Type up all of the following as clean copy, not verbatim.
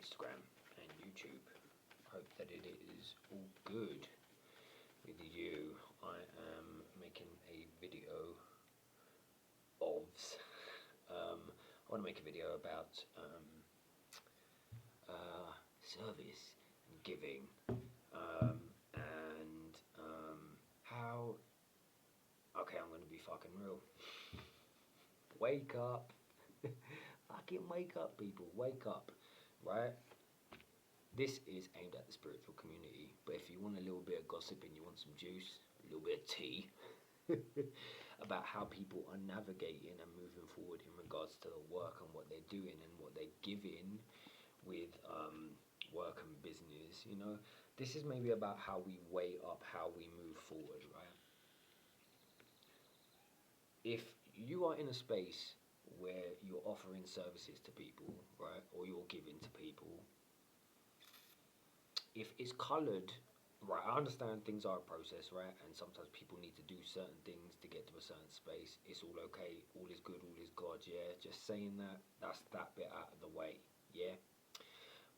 Instagram and YouTube. Hope that it is all good with you. I am making a video of. I want to make a video about service and giving, and how. Okay, I'm gonna be fucking real. Wake up. Fucking wake up, people. Wake up. Right? This is aimed at the spiritual community, but if you want a little bit of gossip and you want some juice, a little bit of tea, about how people are navigating and moving forward in regards to the work and what they're doing and what they're giving with work and business, this is maybe about how we weigh up how we move forward, right? If you are in a space where you're offering services to people, right, or you're giving to people, if it's coloured, right, I understand things are a process, right, and sometimes people need to do certain things to get to a certain space. It's all okay, all is good, all is God, yeah. Just saying that, that's that bit out of the way, yeah.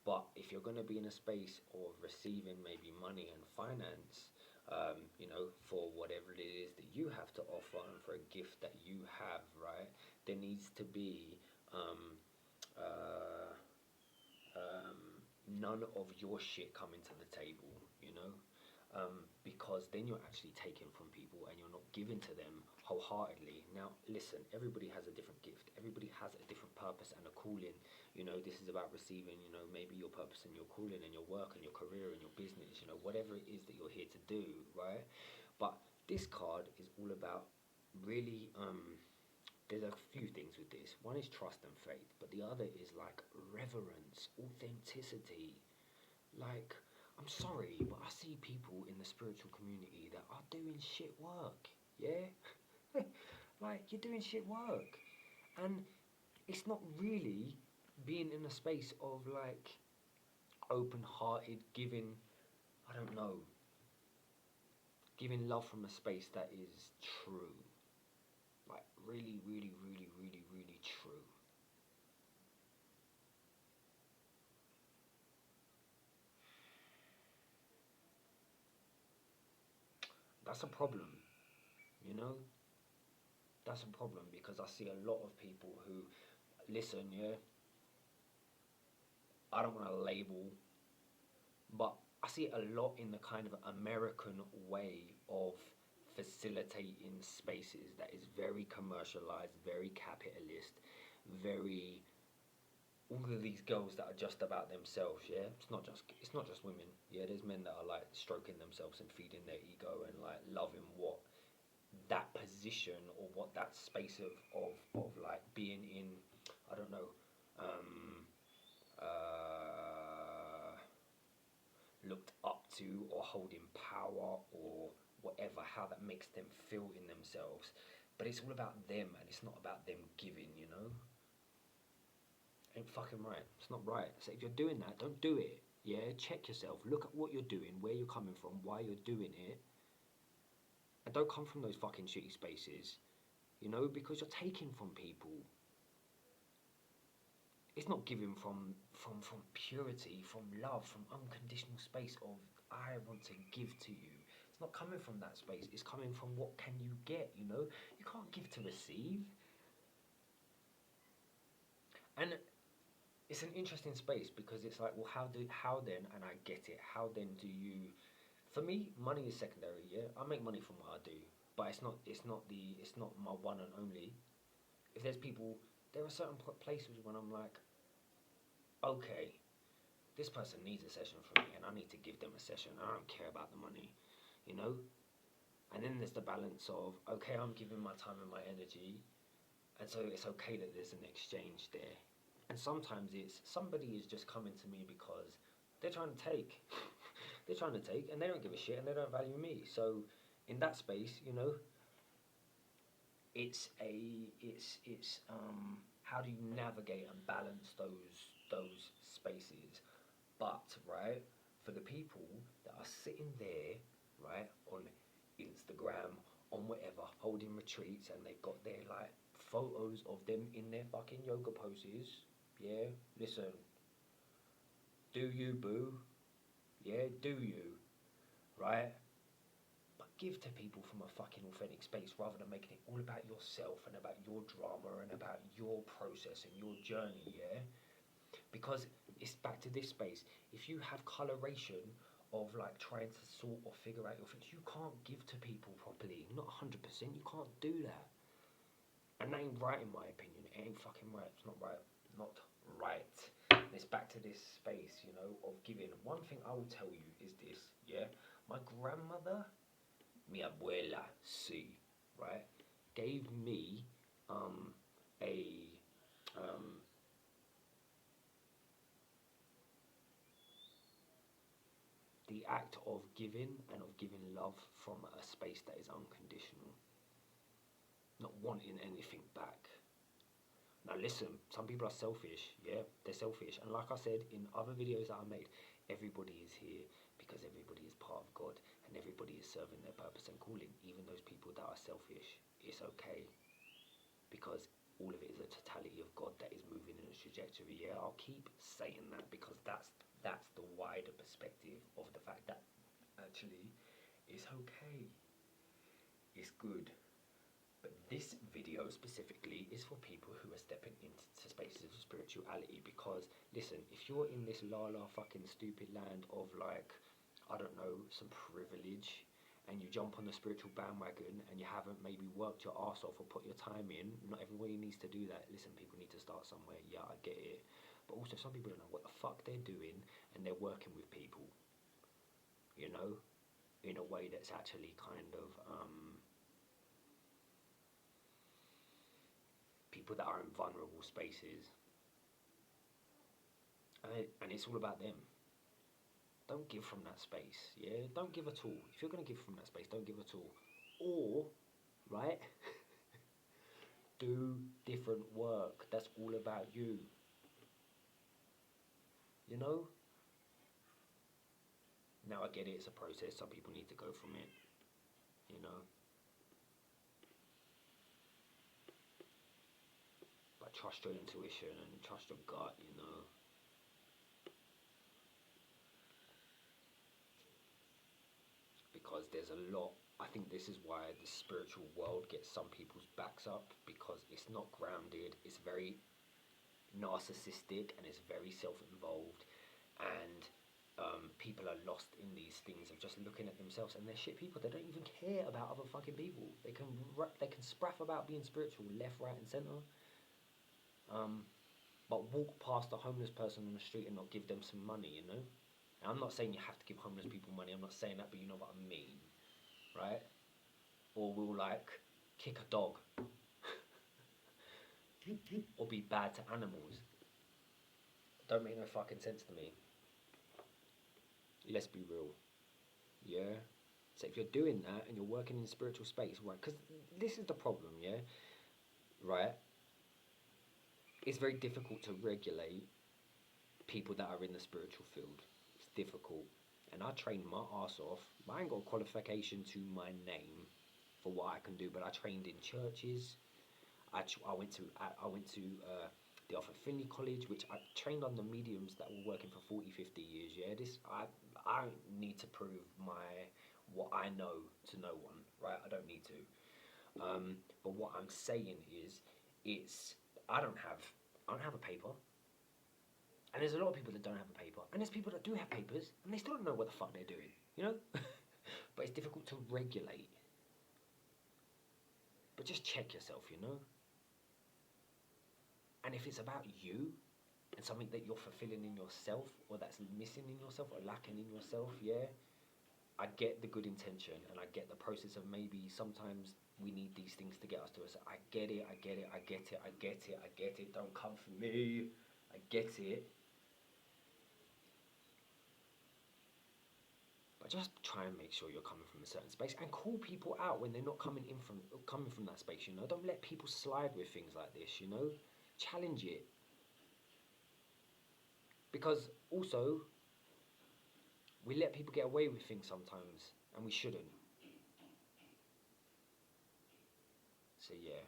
But if you're going to be in a space of receiving maybe money and finance, for whatever it is that you have to offer and for a gift that you have, right, there needs to be uh, none of your shit coming to the table, because then you're actually taking from people and you're not giving to them wholeheartedly. Now, listen, everybody has a different gift, everybody has a different purpose and a calling. This is about receiving, maybe your purpose and your calling and your work and your career and your business, whatever it is that you're here to do, right? But this card is all about really there's a few things with this. One is trust and faith, but the other is like reverence, authenticity. Like, I'm sorry, but I see people in the spiritual community that are doing shit work. Yeah? Like, you're doing shit work. And it's not really being in a space of like open hearted, giving, I don't know, giving love from a space that is true. Like, really, really, really, really, really true. That's a problem, you know? That's a problem because I see a lot of people who, listen, yeah, I don't want to label, but I see it a lot in the kind of American way of facilitating spaces that is very commercialized, very capitalist, very all of these girls that are just about themselves, yeah. It's not just women, yeah. There's men that are like stroking themselves and feeding their ego and like loving what that position or what that space of like being in, I don't know, um, uh, looked up to or holding power or whatever, how that makes them feel in themselves. But it's all about them and it's not about them giving. Ain't fucking right. It's not right. So if you're doing that, don't do it. Yeah, check yourself. Look at what you're doing, where you're coming from, why you're doing it. And don't come from those fucking shitty spaces, because you're taking from people. It's not giving from purity, from love, from unconditional space of I want to give to you. It's not coming from that space. It's coming from what can you get. You can't give to receive. And it's an interesting space because it's like, well, how then, and I get it, how then do you, for me, money is secondary, yeah? I make money from what I do, but it's not my one and only. If there's people, there are certain places when I'm like, okay, this person needs a session from me and I need to give them a session. I don't care about the money, you know? And then there's the balance of, okay, I'm giving my time and my energy, and so it's okay that there's an exchange there. And sometimes it's somebody is just coming to me because they're trying to take. They're trying to take and they don't give a shit and they don't value me. So in that space, it's how do you navigate and balance those spaces? But right, for the people that are sitting there, right, on Instagram, on whatever, holding retreats and they've got their like photos of them in their fucking yoga poses, yeah, listen, Do you, boo? Yeah, do you? Right? But give to people from a fucking authentic space rather than making it all about yourself and about your drama and about your process and your journey, yeah? Because it's back to this space. If you have coloration of like trying to sort or figure out your things, you can't give to people properly. Not 100%, you can't do that. And that ain't right in my opinion. It ain't fucking right. It's not right. Not right. And it's back to this space, you know, of giving. One thing I will tell you is this, yeah? My grandmother, mi abuela, sí, right, gave me a um, the act of giving and of giving love from a space that is unconditional, not wanting anything back. Now listen, some people are selfish, yeah, they're selfish. And like I said in other videos that I made, everybody is here because everybody is part of God and everybody is serving their purpose and calling. Even those people that are selfish, it's okay because all of it is a totality of God that is moving in a trajectory. Yeah, I'll keep saying that because that's the wider perspective of the fact that actually it's okay, it's good. But this video specifically is for people who are stepping into spaces of spirituality because, listen, if you're in this la fucking stupid land of like, I don't know, some privilege and you jump on the spiritual bandwagon and you haven't maybe worked your ass off or put your time in, not everybody needs to do that. Listen, people need to start somewhere. Yeah, I get it. But also some people don't know what the fuck they're doing and they're working with people, you know, in a way that's actually kind of people that are in vulnerable spaces, and it's all about them. Don't give from that space, yeah? Don't give at all. If you're going to give from that space, don't give at all. Or, right, do different work. That's all about you. You know? Now I get it, it's a process. Some people need to go from it, you know? But trust your intuition and trust your gut, you know? Because there's a lot. I think this is why the spiritual world gets some people's backs up because it's not grounded. It's very narcissistic and it's very self-involved, and people are lost in these things of just looking at themselves, and they're shit people. They don't even care about other fucking people. They can spraff about being spiritual left, right, and center, but walk past a homeless person on the street and not give them some money. You know, and I'm not saying you have to give homeless people money. I'm not saying that, but you know what I mean, right? Or we'll like kick a dog or be bad to animals. Don't make no fucking sense to me. Let's be real. Yeah. So if you're doing that and you're working in spiritual space, right? Because this is the problem, yeah. Right. It's very difficult to regulate people that are in the spiritual field. It's difficult, and I trained my ass off. I ain't got a qualification to my name for what I can do, but I trained in churches. I went to the Arthur Finley College, which I trained under mediums that were working for 40, 50 years. Yeah, I don't need to prove what I know to no one, right? I don't need to. But what I'm saying is, it's I don't have a paper, and there's a lot of people that don't have a paper, and there's people that do have papers, and they still don't know what the fuck they're doing, you know. But it's difficult to regulate. But just check yourself, you know. And if it's about you and something that you're fulfilling in yourself or that's missing in yourself or lacking in yourself, yeah, I get the good intention and I get the process of maybe sometimes we need these things to get us to us. I get it, I get it, I get it, I get it, I get it. Don't come for me. I get it. But just try and make sure you're coming from a certain space and call people out when they're not coming from that space, you know. Don't let people slide with things like this, you know. Challenge it. Because also we let people get away with things sometimes and we shouldn't. So yeah,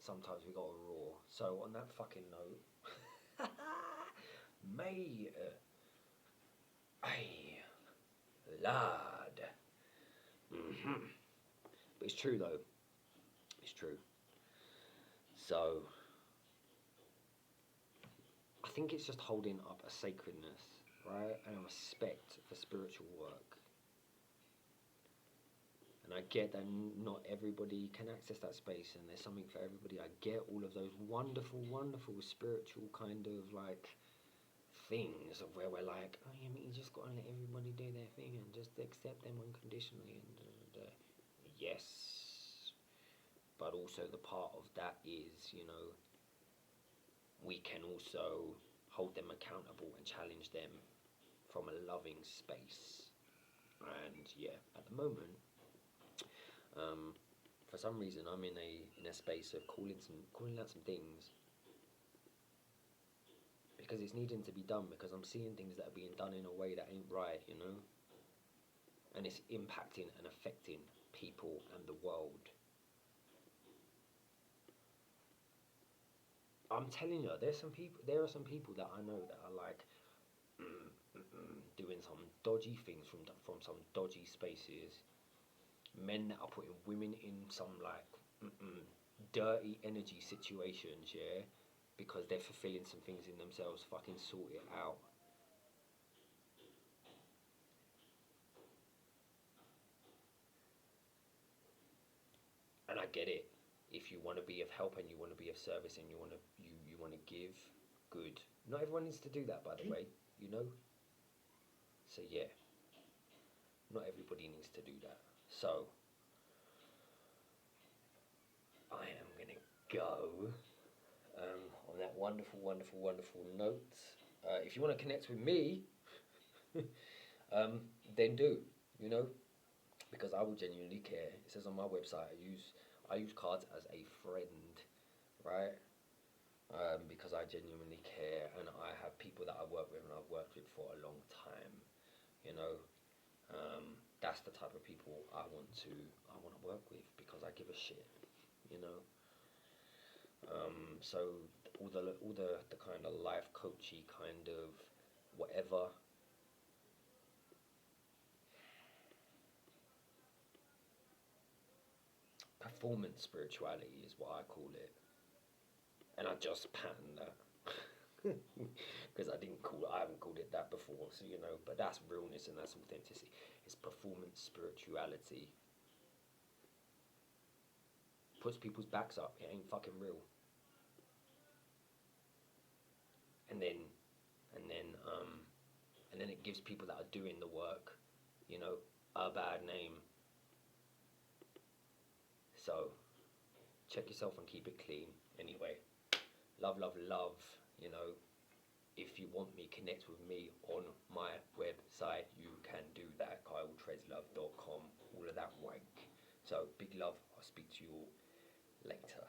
sometimes we gotta roar. So on that fucking note, mate. Aye, lad. But it's true though. It's true. So I think it's just holding up a sacredness, right, and a respect for spiritual work. And I get that not everybody can access that space, and there's something for everybody. I get all of those wonderful, wonderful spiritual kind of like things of where we're like, oh yeah, you just gotta let everybody do their thing and just accept them unconditionally. And yes, but also the part of that is, we can also hold them accountable and challenge them from a loving space. And yeah, at the moment, for some reason, I'm in a space of calling out some things because it's needing to be done, because I'm seeing things that are being done in a way that ain't right, and it's impacting and affecting people and the world. I'm telling you, there are some people that I know that are like doing some dodgy things from some dodgy spaces. Men that are putting women in some like dirty energy situations, yeah, because they're fulfilling some things in themselves. Fucking sort it out. And I get it. If you want to be of help and you want to be of service and you want to give, good. Not everyone needs to do that, by the way. You know. So yeah, not everybody needs to do that. So I am gonna go on that wonderful, wonderful, wonderful note. If you want to connect with me, then do. You know, because I will genuinely care. It says on my website I use cards as a friend, right? Because I genuinely care, and I have people that I work with and I've worked with for a long time. You know, that's the type of people I want to work with because I give a shit. You know. So all the kind of life coachy kind of whatever. Performance spirituality is what I call it, and I just patterned that because I haven't called it that before. So but that's realness and that's authenticity. It's performance spirituality. Puts people's backs up. It ain't fucking real. And then, and then, and then it gives people that are doing the work, a bad name. So check yourself and keep it clean. Anyway, love, love, love. If you want me, connect with me on my website. You can do that, kyletreslove.com. All of that wank. So big love. I'll speak to you all later.